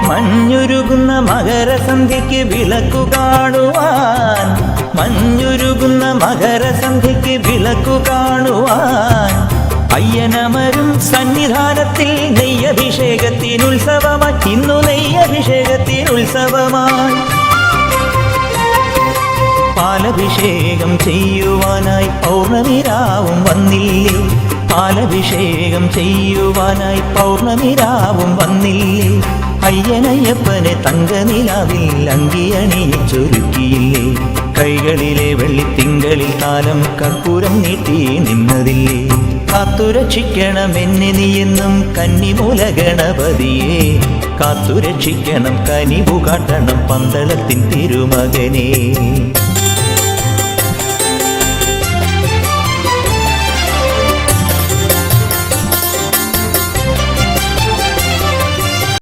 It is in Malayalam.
മഞ്ഞുരുകുന്ന മകരസന്ധ്യയ്ക്ക് വിളക്കു കാണുവാൻ, മഞ്ഞുരുകുന്ന മകരസന്ധ്യയ്ക്ക് വിളക്കു കാണുവാൻ, അയ്യനമരും സന്നിധാനത്തിൽ നെയ്യഭിഷേകത്തിനുത്സവമായി, ഇന്നു നെയ്യഭിഷേകത്തിനുത്സവമായി. പാലഭിഷേകം ചെയ്യുവാനായി പൗർണമിരാവും വന്നില്ലേ, പാലഭിഷേകം ചെയ്യുവാനായി പൗർണമിരാവും വന്നില്ലേ, അയ്യനയ്യപ്പനെ തങ്കനിലാവിൽ അങ്കിയണിയിച്ചൊരുക്കിയില്ലേ, കൈകളിലെ വെള്ളിത്തിങ്കളിൽ കാലം കർപ്പൂരം നീട്ടി നിന്നതില്ലേ. കാത്തുരക്ഷിക്കണം എന്നെ നീയെന്നും കന്നിമൂല ഗണപതിയെ, കാത്തുരക്ഷിക്കണം കനിവു കാട്ടണം പന്തളത്തിൻ തിരുമകനെ.